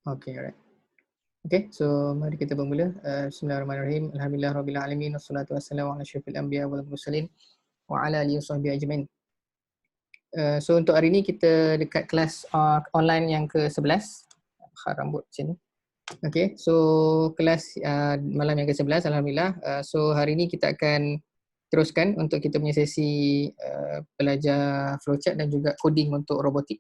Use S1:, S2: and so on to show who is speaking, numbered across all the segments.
S1: Okay, alright. Okay, so mari kita bermula. Bismillahirrahmanirrahim. Alhamdulillah Rabbil Alamin. Wassalatu wassalamu ala asyrafil anbiya wal mursalin wa ala alihi wasahbihi ajmain. So untuk hari ni kita dekat kelas online yang ke-11. Rambut macam ni. Okay, so kelas malam yang ke-11 Alhamdulillah. So hari ni kita akan teruskan untuk kita punya sesi belajar flowchart dan juga coding untuk robotik.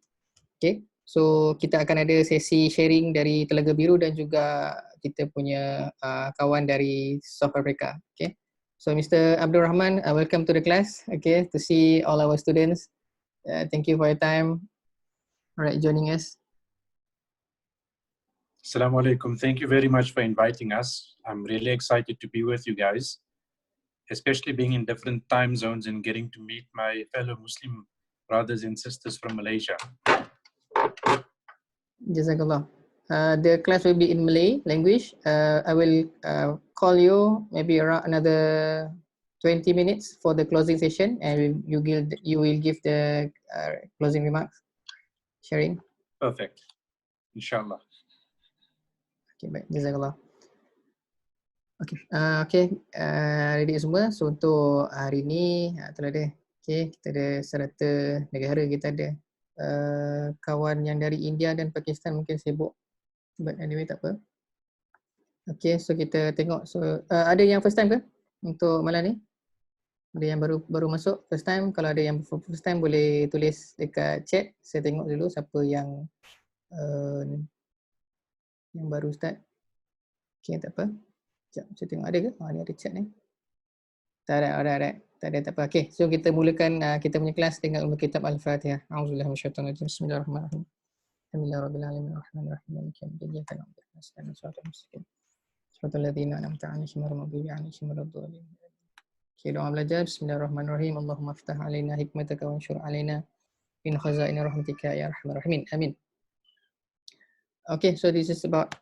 S1: Okay, so kita akan ada sesi sharing dari Telaga Biru dan juga kita punya kawan dari South Africa. Okay, so Mr. Abdul Rahman, welcome to the class. Okay, to see all our students. Thank you for your time. Alright, joining us.
S2: Assalamu alaikum. Thank you very much for inviting us. I'm really excited to be with you guys, especially being in different time zones and getting to meet my fellow Muslim brothers and sisters from Malaysia.
S1: Jazakallah. The class will be in Malay language. I will call you maybe around another 20 minutes for the closing session, and you will give the closing remarks, sharing.
S2: Perfect. Inshallah.
S1: Okay, baik. Jazakallah. Okay, ready semua. So untuk hari ni telah ada. Okay, kita ada serata negara, kita ada kawan yang dari India dan Pakistan mungkin sibuk, but anyway tak apa. Okay, so kita tengok. So ada yang first time ke untuk malam ni? Ada yang baru masuk first time? Kalau ada yang first time boleh tulis dekat chat. Saya tengok dulu siapa yang baru start. Okay, tak apa. Sekejap, saya tengok ada ke? Ni ada chat ni. Tak ada. Tak ada, tak apa. Okay, so kita mulakan kita punya kelas dengan Ummul Kitab Al-Fatihah. A'udzubillahi minasyaitonirrajim. Bismillahirrahmanirrahim. Alhamdulillah Rabbil Alamin. Ar-Rahmanir-Rahim. Maliki yaumiddin. Iyyaka na'budu wa iyyaka nasta'in. Shiratal mustaqim. Shiratal ladzina an'amta 'alaihim ghairil maghdubi 'alaihim waladdallin. Okay, doa belajar. Bismillahirrahmanirrahim. Allahumma iftah 'alaina hikmataka wa anshur 'alaina min khazaini rahmatika ya arhamar rahimin. Amin. Okay, so this is about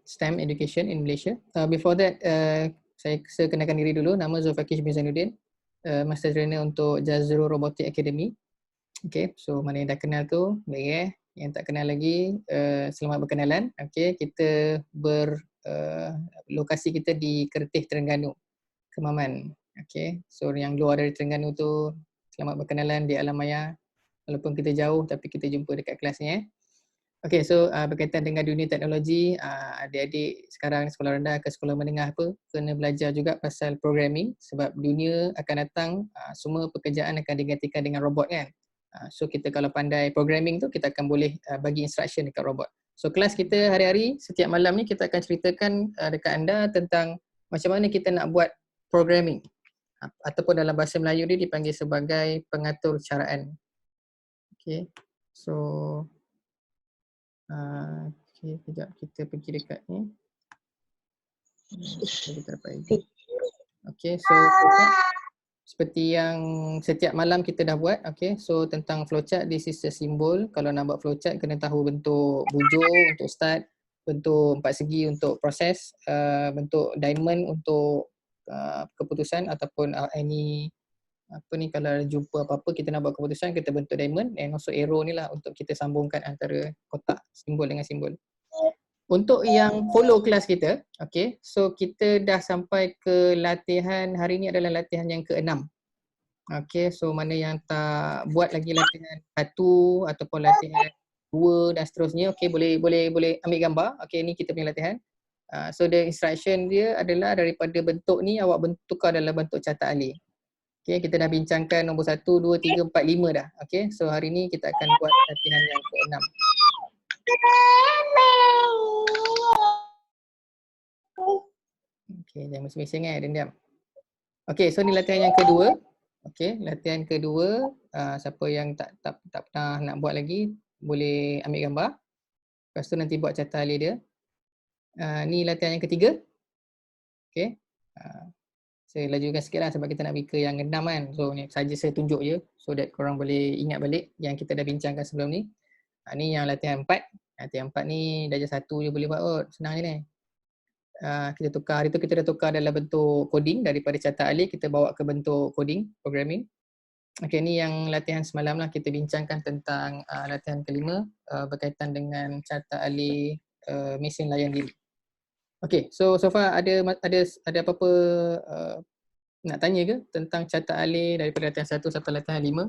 S1: STEM education in Malaysia. Before that, saya kenalkan diri dulu. Nama Zulfaqih bin Zainuddin, Master Trainer untuk Jazrul Robotic Academy. Okay, so mana yang dah kenal tu, baik. Yang tak kenal lagi, selamat berkenalan. Okay, kita lokasi kita di Kertih, Terengganu, Kemaman. Okay, so yang luar dari Terengganu tu, selamat berkenalan di alam maya. Walaupun kita jauh, tapi kita jumpa dekat kelas ni. Okay, so berkaitan dengan dunia teknologi, adik-adik sekarang sekolah rendah ke sekolah menengah apa, kena belajar juga pasal programming, sebab dunia akan datang, semua pekerjaan akan digantikan dengan robot kan. So kita kalau pandai programming tu, kita akan boleh bagi instruction dekat robot. So kelas kita hari-hari, setiap malam ni kita akan ceritakan dekat anda tentang macam mana kita nak buat programming. Ataupun dalam bahasa Melayu dia dipanggil sebagai pengatur caraan. Okay, so okay, kejap kita pergi dekat ni. Kita dapat ID. Okay, so seperti yang setiap malam kita dah buat. Okay, so tentang flowchart, this is a symbol. Kalau nak buat flowchart, kena tahu bentuk bujur untuk start, bentuk 4 segi untuk proses, bentuk diamond untuk keputusan ataupun any apa ni, kalau jumpa apa-apa kita nak buat keputusan, kita bentuk diamond, and also arrow ni lah untuk kita sambungkan antara kotak simbol dengan simbol. Untuk yang follow kelas kita, okay, so kita dah sampai ke latihan, hari ni adalah latihan yang ke-6. Okay, so mana yang tak buat lagi latihan 1 ataupun latihan 2 dan seterusnya, okay, boleh ambil gambar. Okay, ni kita punya latihan. So the instruction dia adalah daripada bentuk ni, awak tukar dalam bentuk catat alih. Okay, kita dah bincangkan nombor 1, 2, 3, 4, 5 dah. Okay, so hari ni kita akan buat latihan yang ke-6. Okay, jangan bising-bising diam-diam. Okay, so ni latihan yang kedua. Okay, latihan kedua, siapa yang tak pernah nak buat lagi, boleh ambil gambar. Lepas tu nanti buat catat alih dia. Ni latihan yang ketiga. Okay. Saya lajukan sikit lah sebab kita nak pergi ke yang 6 kan. So ni saja saya tunjuk je so that korang boleh ingat balik yang kita dah bincangkan sebelum ni. Ni yang latihan 4. Latihan 4 ni darjah 1 je boleh buat kot. Senang je ni. Kita tukar, hari tu kita dah tukar dalam bentuk coding, daripada catat alih kita bawa ke bentuk coding, programming. Okay, ni yang latihan semalam lah, kita bincangkan tentang latihan kelima berkaitan dengan catat alih mesin layan diri. Okay, so far ada apa-apa nak tanya ke tentang catat alih daripada latihan 1 sampai latihan 5?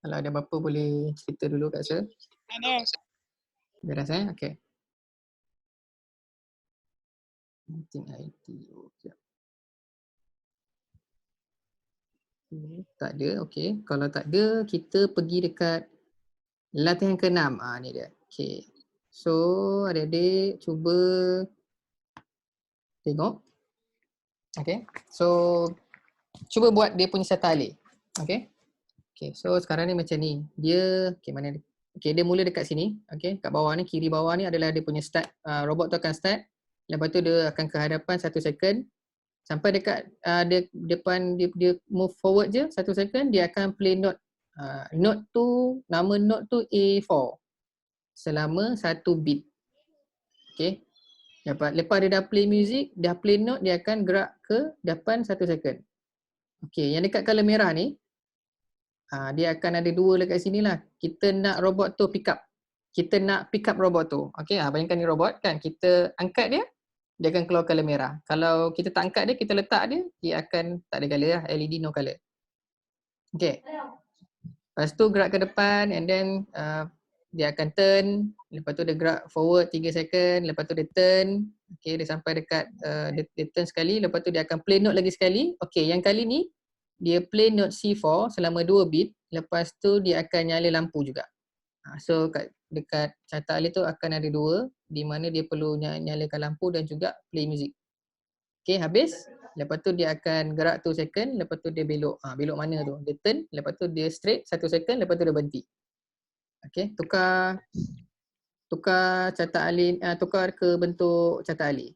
S1: Kalau ada apa-apa boleh cerita dulu Kak Sir.
S3: Ada.
S1: Beres okay. Meeting IT. Sekejap. Tak ada, okay. Kalau tak ada, kita pergi dekat latihan ke-6. Ni dia. Okay. So, adik-adik cuba tengok. Okay. So, cuba buat dia punya catat alih. Okay. Okay. So, sekarang ni macam ni. Dia, okay, mana dia? Okay, dia mula dekat sini. Okay. Kat bawah ni, kiri bawah ni adalah dia punya start. Robot tu akan start. Lepas tu dia akan ke hadapan 1 second. Sampai dekat dia depan dia move forward je 1 second, dia akan play note. Note tu, nama note tu A4 selama 1 beat. Okay. Lepas dia dah play music, dah play note, dia akan gerak ke depan 1 second. Okay, yang dekat color merah ni dia akan ada 2 dekat sini lah. Kita nak robot tu pick up. Kita nak pick up robot tu. Okay, bayangkan ni robot kan, kita angkat dia akan keluar color merah. Kalau kita tak angkat dia, kita letak dia akan tak ada color lah, LED no color. Okay. Lepas tu gerak ke depan and then dia akan turn. Lepas tu dia gerak forward 3 second. Lepas tu dia turn. Okay, dia sampai dekat, dia turn sekali. Lepas tu dia akan play note lagi sekali. Okay, yang kali ni dia play note C4 selama 2 beat. Lepas tu dia akan nyala lampu juga. So dekat catat alih tu akan ada 2 di mana dia perlu nyalakan lampu dan juga play music. Okay, habis. Lepas tu dia akan gerak 2 second. Lepas tu dia belok. Belok mana tu? Dia turn. Lepas tu dia straight 1 second. Lepas tu dia berhenti. Okay, tukar catat alih, tukar ke bentuk catat alih.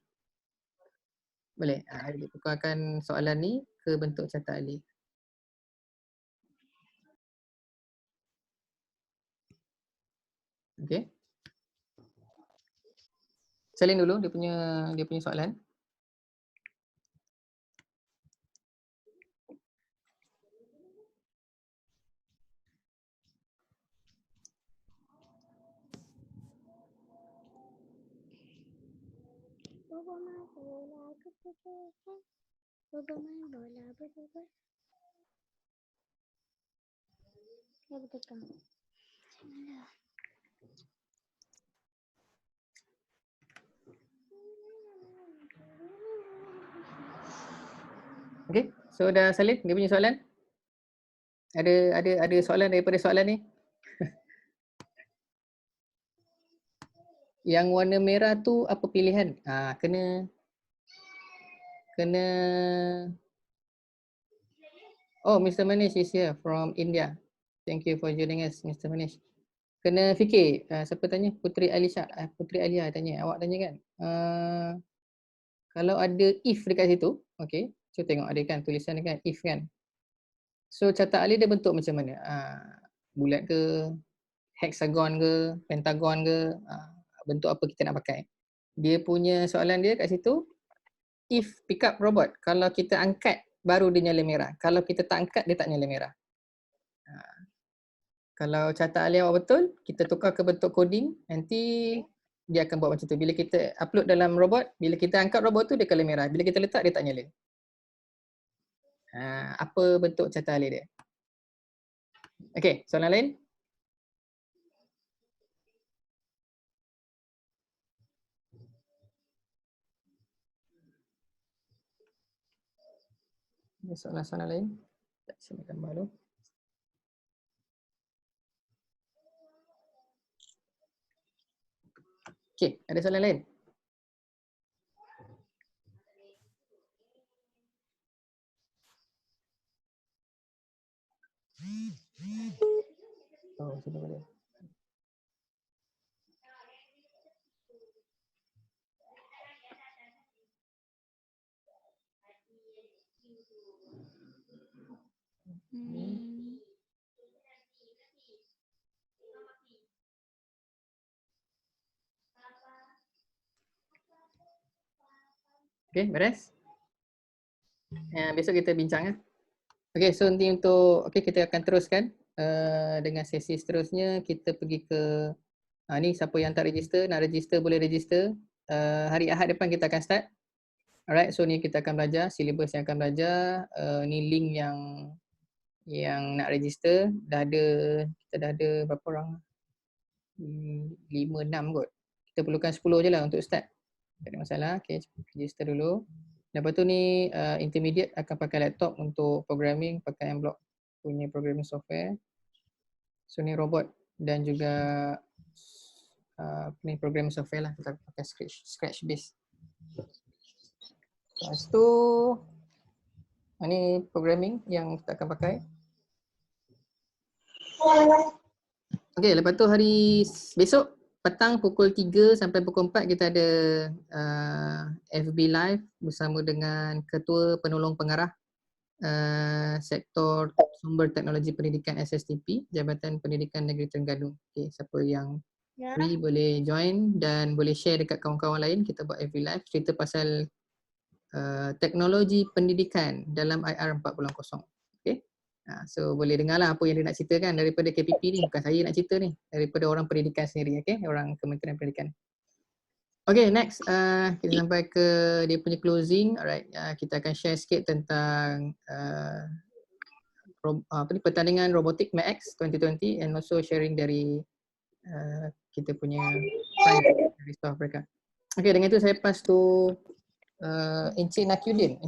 S1: Boleh? Tukarkan soalan ni ke bentuk catat alih. Okay. Salin dulu dia punya soalan. Okay, so dah salin dia punya soalan? Ada soalan daripada soalan ni? Yang warna merah tu apa pilihan? Kena Oh, Mr. Manish is here from India. Thank you for joining us, Mr. Manish. Kena fikir, siapa tanya? Putri Alisha, Putri Alia tanya, awak tanya kan? Kalau ada if dekat situ, okay, so tengok ada kan tulisan ni kan, if kan. So catat alih dia bentuk macam mana? Bulat ke, hexagon ke, pentagon ke, bentuk apa kita nak pakai. Dia punya soalan dia kat situ, if pick up robot, kalau kita angkat baru dia nyala merah. Kalau kita tak angkat dia tak nyala merah. Kalau catat alih awak betul, kita tukar ke bentuk coding, nanti dia akan buat macam tu. Bila kita upload dalam robot, bila kita angkat robot tu dia color merah. Bila kita letak dia tak nyala. Apa bentuk catat alih dia? Okey, soalan lain? Soalan-soalan lain? Saya gambar dulu. Okey, ada soalan lain? Oh, sudah boleh. Okey, beres? Besok kita bincang. Okey, so nanti untuk kita akan teruskan dengan sesi seterusnya. Kita pergi ke Ni siapa yang tak register, nak register boleh register. Hari Ahad depan kita akan start. Alright, so ni kita akan belajar, syllabus yang akan belajar. Ni link yang nak register. Kita dah ada berapa orang? 5-6 kot. Kita perlukan 10 je lah untuk start. Tak ada masalah. Okay, register dulu. Lepas tu ni intermediate akan pakai laptop untuk programming, pakai Mblox punya programming software. So ni robot dan juga ni programming software lah, kita pakai Scratch base. Lepas tu ni programming yang kita akan pakai. Okay, lepas tu hari besok petang pukul 3 sampai pukul 4 kita ada FB Live bersama dengan Ketua Penolong Pengarah Sektor Sumber Teknologi Pendidikan SSTP, Jabatan Pendidikan Negeri Terengganu. Okay, siapa yang free boleh join dan boleh share dekat kawan-kawan lain. Kita buat FB Live cerita pasal teknologi pendidikan dalam IR 4.0. Okay. So boleh dengarlah apa yang dia nak ceritakan daripada KPP ni. Bukan saya nak cerita ni, daripada orang pendidikan sendiri, okay? Orang Kementerian Pendidikan. Okay, next kita sampai ke dia punya closing. Alright, kita akan share sikit tentang pertandingan robotik MAX 2020 and also sharing dari kita punya dari staff mereka. Okay, dengan itu saya pass to Encik Nakyudin.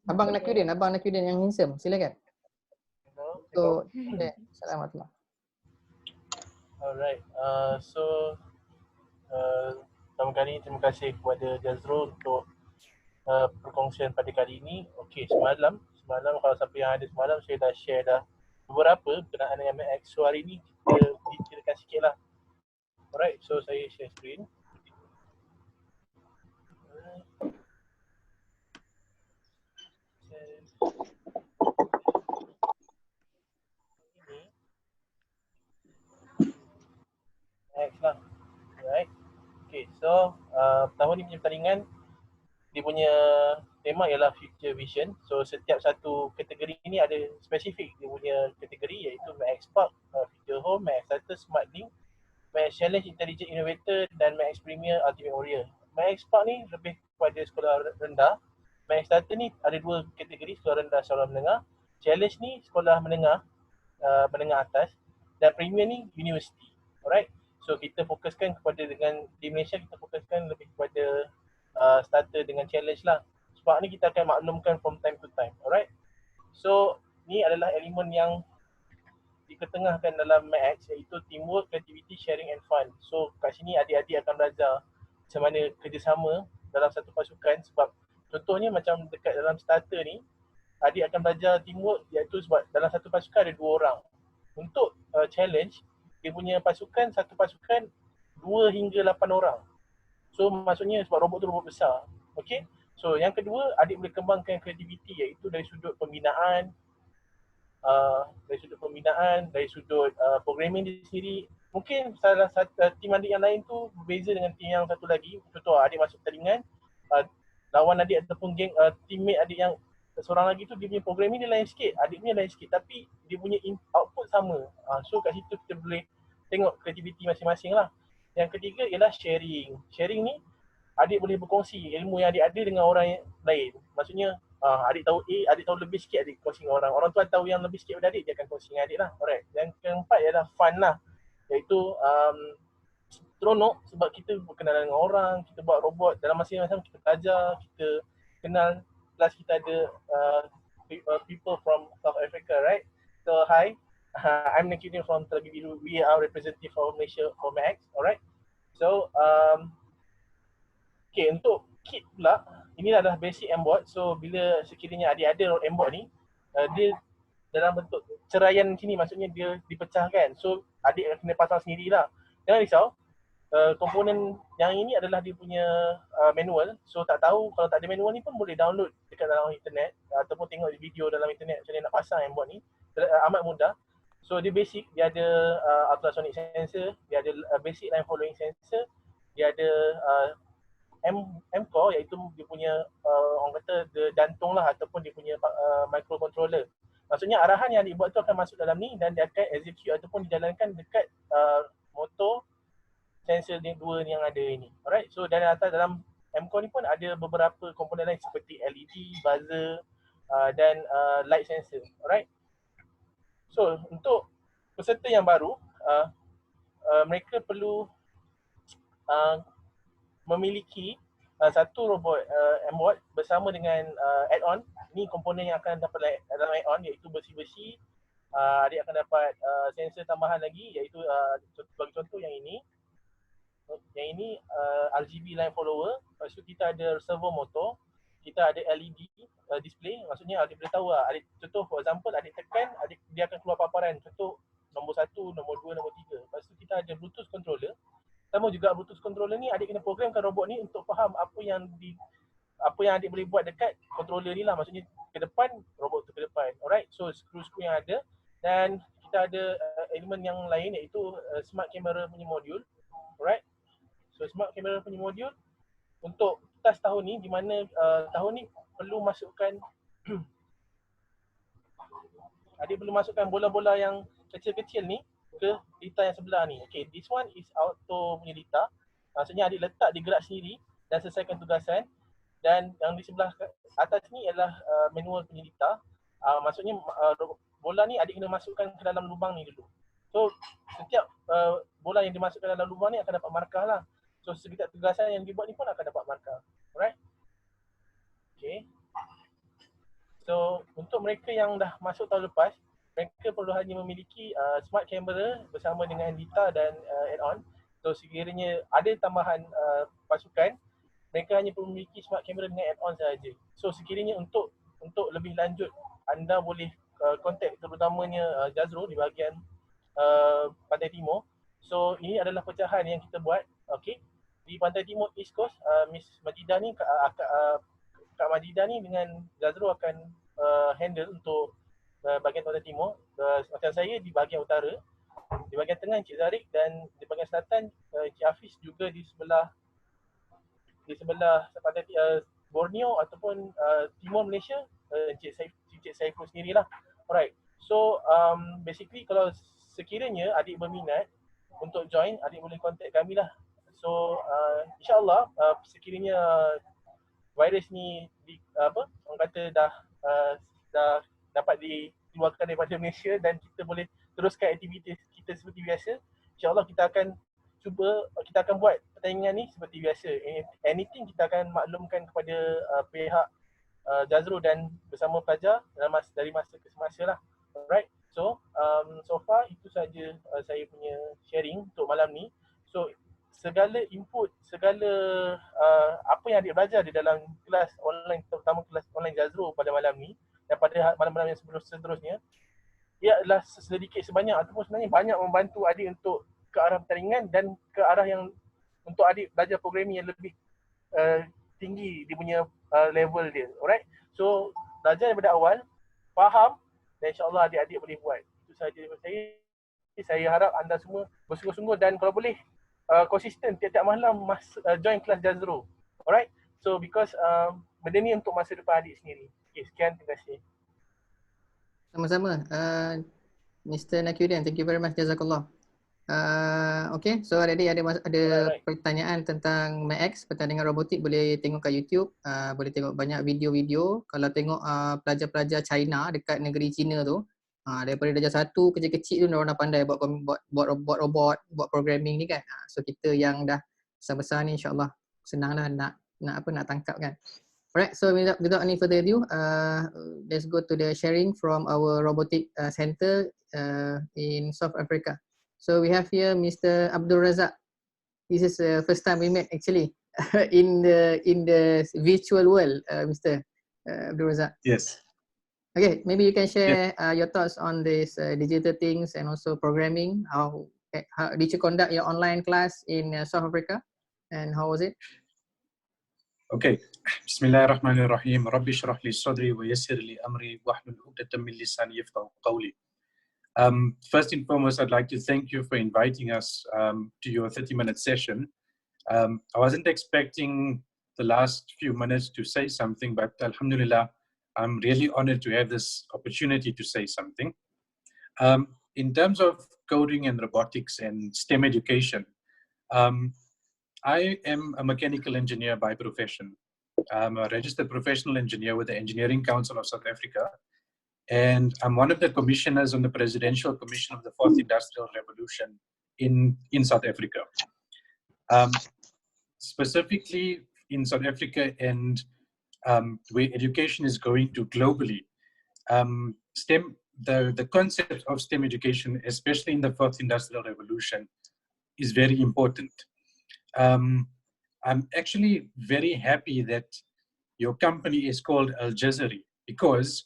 S1: Abang Nakyudin yang handsome, silakan. So, Assalamualaikum.
S3: Alright, pertama kali terima kasih kepada Jazrul untuk perkongsian pada kali ini. Okey, semalam kalau siapa yang ada semalam saya dah share dah beberapa berkenaan dengan MAX. So hari ni kita detailkan sikit lah. Alright, so saya share screen. Next lah. Alright. Okay, so tahun ni punya pertandingan dia punya tema ialah Future Vision. So setiap satu kategori ni ada spesifik dia punya kategori, iaitu MAX Spark, Future Home, MAX Starter, Smart Link, MAX Challenge Intelligent Innovator dan MAX Premier Ultimate Warrior. MAX Spark ni lebih kepada sekolah rendah. MAX Starter ni ada dua kategori, sekolah rendah, sekolah menengah. Challenge ni sekolah menengah atas, dan Premier ni university. Alright. So kita fokuskan kepada, dengan di Malaysia kita fokuskan lebih kepada starter dengan challenge lah. Spark ni kita akan maklumkan from time to time. Alright. So ni adalah elemen yang diketengahkan dalam MAX, iaitu teamwork, creativity, sharing and fun. So kat sini adik-adik akan belajar macam mana kerjasama dalam satu pasukan. Sebab contohnya macam dekat dalam starter ni, adik akan belajar teamwork, iaitu sebab dalam satu pasukan ada 2 orang. Untuk challenge, dia punya pasukan, satu pasukan 2 hingga 8 orang. So maksudnya sebab robot tu robot besar. Okay. So yang kedua, adik boleh kembangkan kreativiti, iaitu dari sudut pembinaan, dari sudut programming di sendiri. Mungkin salah satu tim adik yang lain tu berbeza dengan tim yang satu lagi. Contoh adik masuk pertandingan, lawan adik ataupun geng teammate adik yang seorang lagi tu, dia punya programming dia lain sikit, adik punya lain sikit, tapi dia punya output sama. So kat situ kita boleh tengok kreativiti masing-masing lah. Yang ketiga ialah sharing. Sharing ni adik boleh berkongsi ilmu yang adik ada dengan orang yang lain. Maksudnya adik tahu A, adik tahu lebih sikit, adik kongsi dengan orang. Orang tu tahu yang lebih sikit daripada adik, dia akan kongsi dengan adik lah. Alright. Yang keempat ialah fun lah. Iaitu seronok sebab kita berkenalan dengan orang, kita buat robot dalam masa yang sama, kita belajar, kita kenal. Plus kita ada people from South Africa, right? So hi, I'm Nakyudin from Telaga Biru. We are representative for Malaysia for MAX, alright? So okay, untuk kit pula, ini adalah basic M-board. So bila sekiranya adik ada M-board ni, dia dalam bentuk ceraian sini, maksudnya dia dipecahkan. So adik kena pasang sendirilah. Jangan risau. Komponen yang ini adalah dia punya manual. So tak tahu, kalau tak ada manual ni pun boleh download dekat dalam internet ataupun tengok video dalam internet macam mana nak pasang M-board ni. Amat mudah. So dia basic, dia ada ultrasonic sensor, dia ada basic line following sensor, dia ada M-core, iaitu dia punya orang kata the jantung lah, ataupun dia punya microcontroller. Maksudnya arahan yang dibuat tu akan masuk dalam ni dan dia akan execute ataupun dijalankan dekat motor sensor ni dua ni yang ada ini. Alright, so dan atas dalam M-Core ni pun ada beberapa komponen lain seperti LED, buzzer dan light sensor. Alright. So untuk peserta yang baru, mereka perlu memiliki satu robot M-Bot bersama dengan add-on. Ni komponen yang akan dapat dalam add-on iaitu besi-besi. Adik akan dapat sensor tambahan lagi iaitu bagi contoh yang ini. Yang ini RGB line follower. Lepas tu kita ada servo motor. Kita ada LED display. Maksudnya adik boleh tahu adik, contoh for example adik tekan, dia akan keluar paparan. Contoh nombor 1, nombor 2, nombor 3. Lepas tu kita ada Bluetooth controller. Sama juga Bluetooth controller ni adik kena programkan robot ni untuk faham apa yang adik boleh buat dekat controller ni lah. Maksudnya ke depan, robot tu ke depan. Alright, so skru-skru yang ada. Dan kita ada elemen yang lain iaitu smart camera punya modul. Alright, so smart camera punya modul untuk tas tahun ni, di mana tahun ni perlu masukkan adik perlu masukkan bola-bola yang kecil-kecil ni ke litar yang sebelah ni. Okay, this one is auto punya litar. Maksudnya adik letak dia gerak sendiri dan selesaikan tugasan. Dan yang di sebelah atas ni ialah manual punya litar. Maksudnya bola ni adik kena masukkan ke dalam lubang ni dulu. So setiap bola yang dimasukkan dalam lubang ni akan dapat markah lah. So setiap tugasan yang dibuat ni pun akan dapat markah. Alright. Okay. So untuk mereka yang dah masuk tahun lepas, mereka perlu hanya memiliki smart camera bersama dengan litar dan add-on. So sekiranya ada tambahan pasukan, mereka hanya perlu memiliki smart camera dengan add-on sahaja. So sekiranya untuk lebih lanjut, anda boleh kontak terutamanya Jazro di bahagian Pantai Timur. So ini adalah pecahan yang kita buat. Okay. Di Pantai Timur East Coast, Miss Majidah ni, Kak Majidah ni dengan Jazro akan handle untuk bahagian Pantai Timur. Macam saya di bahagian utara, di bahagian tengah Encik Zarik dan di bahagian selatan Encik Hafiz juga di sebelah Pantai Borneo ataupun Timur Malaysia, Encik Saiful sendirilah. Alright. So basically kalau sekiranya adik berminat untuk join, adik boleh contact kami lah. So insyaAllah sekiranya virus ni orang kata dah dapat dikeluarkan daripada Malaysia dan kita boleh teruskan aktiviti kita seperti biasa, insyaAllah kita akan buat pertandingan ni seperti biasa. Anything kita akan maklumkan kepada pihak Jazro dan bersama pelajar dari masa ke semasa lah. Alright. So so far itu saja saya punya sharing untuk malam ni. So segala input, segala apa yang adik belajar di dalam kelas online, terutama kelas online Jazro pada malam ni dan pada malam-malam yang seterusnya, ia adalah sedikit sebanyak ataupun sebenarnya banyak membantu adik untuk ke arah pertandingan dan ke arah yang untuk adik belajar programming yang lebih tinggi dia punya level dia. Alright. So belajar daripada awal, faham dan insyaAllah adik-adik boleh buat. Itu sahaja daripada saya. Saya harap anda semua bersungguh-sungguh dan kalau boleh konsisten tiap-tiap malam join kelas Jazro. Alright. So because benda ni untuk masa depan adik sendiri. Okay, sekian, terima kasih.
S1: Sama-sama. Mr. Nakyuddin, thank you very much. Jazakallah. Okay, so adik-adik ada pertanyaan tentang MAX, pertandingan robotik, boleh tengok kat YouTube, boleh tengok banyak video-video. Kalau tengok pelajar-pelajar China dekat negeri China tu, daripada darjah 1 kecil-kecil tu orang dah pandai buat robot, buat programming ni kan. So kita yang dah besar-besar ni insyaAllah senang lah nak tangkap kan. Alright, so without any further ado, let's go to the sharing from our robotic center in South Africa. So we have here Mr. Abdul Razak. This is the first time we met actually in the virtual world, Mr. Abdul Razak.
S2: Yes.
S1: Okay, maybe you can share your thoughts on this digital things and also programming. How did you conduct your online class in South Africa, and how was it?
S2: Okay. Bismillahirrahmanirrahim. Rabbi shrah li sadri wa yassir li amri wahlul 'uqdatam min lisani yafqahu qawli. First and foremost, I'd like to thank you for inviting us to your 30-minute session. I wasn't expecting the last few minutes to say something, but alhamdulillah, I'm really honored to have this opportunity to say something. In terms of coding and robotics and STEM education, I am a mechanical engineer by profession. I'm a registered professional engineer with the Engineering Council of South Africa, and I'm one of the commissioners on the Presidential Commission of the Fourth Industrial Revolution in South Africa. Specifically in South Africa and where education is going to globally, the concept of STEM education, especially in the Fourth Industrial Revolution, is very important. I'm actually very happy that your company is called Al Jazari, because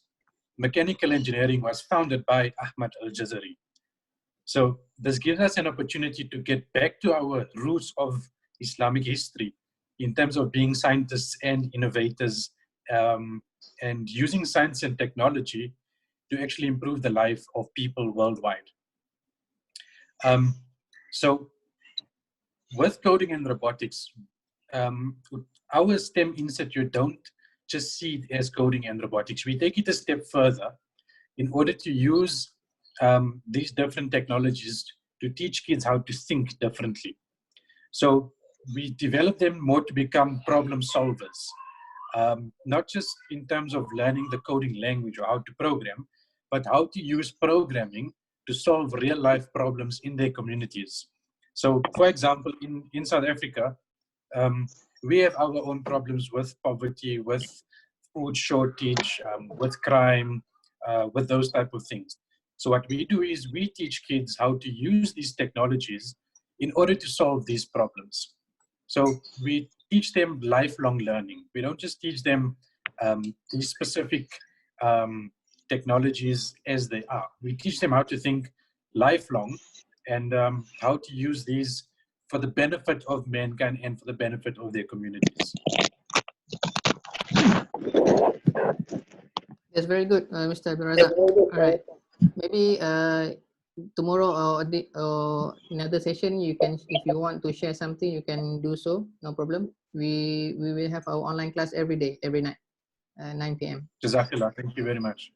S2: mechanical engineering was founded by Ahmad Al Jazari. So this gives us an opportunity to get back to our roots of Islamic history in terms of being scientists and innovators, and using science and technology to actually improve the life of people worldwide. So with coding and robotics, our STEM Institute don't just see it as coding and robotics. We take it a step further in order to use these different technologies to teach kids how to think differently. So we develop them more to become problem solvers, not just in terms of learning the coding language or how to program, but how to use programming to solve real life problems in their communities. So for example, in South Africa, we have our own problems with poverty, with food shortage, with crime, with those type of things. So what we do is we teach kids how to use these technologies in order to solve these problems. So we teach them lifelong learning. We don't just teach them these specific technologies as they are. We teach them how to think lifelong and how to use these for the benefit of mankind and for the benefit of their communities.
S1: That's very good, Mr. Abdul Razak. All right. Maybe tomorrow or another session, you can, if you want to share something, you can do so. No problem. We will have our online class every day, every night, 9 p.m.
S2: Jazakallah. Thank you very much.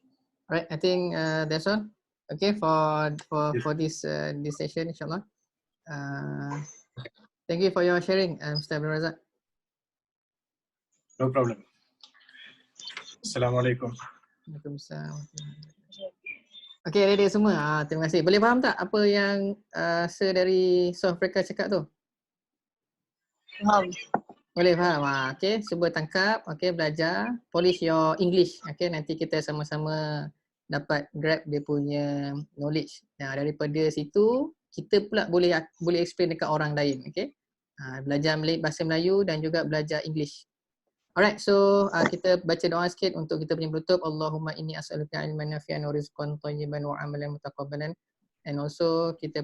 S1: All right. I think that's all. Okay, for this this session, inshallah. Thank you for your sharing, Mr. Abdul Razak.
S2: No problem. Assalamualaikum.
S1: Waalaikumsalam. Okey, adik-adik semua. Terima kasih. Boleh faham tak apa yang Sir dari South Africa cakap tu?
S4: Faham.
S1: Boleh faham? Okey, cuba tangkap. Okey, belajar. Polish your English. Okey, nanti kita sama-sama dapat grab dia punya knowledge. Nah, daripada situ, kita pula boleh explain dekat orang lain. Okey. Belajar bahasa Melayu dan juga belajar English. Alright, so kita baca doa sikit untuk kita punya penutup. Allahumma inni as'aluka ilman nafi'an wa rizqan thayyiban wa amalan mutaqabbalan. And also kita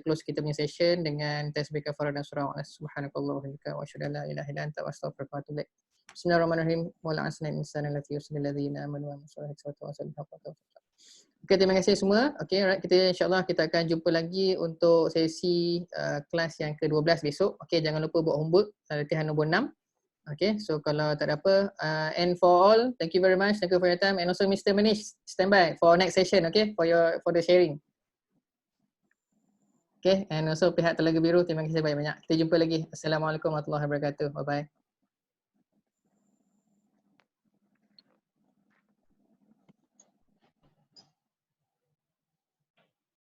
S1: close kita punya session dengan tasbih kafarah dan surah subhanakallah wa bihamdika wa asyhadu an la ilaha illa anta astaghfiruka wa atubu ilaik. Bismillahirrahmanirrahim. Wa la'asna insana allati yusalli alladhina amanu wa sallallahu alaihi wasallam. Okay, terima kasih semua. Okay, alright, kita insyaAllah kita akan jumpa lagi untuk sesi kelas yang ke-12 besok. Okay, jangan lupa buat homework, latihan nombor 6. Okay, so kalau tak ada apa, and for all, thank you very much, thank you for your time, and also Mr. Manish, stand by for next session, okay, for the sharing. Okay, and also pihak Telaga Biru, terima kasih banyak-banyak. Kita jumpa lagi. Assalamualaikum warahmatullahi wabarakatuh. Bye bye.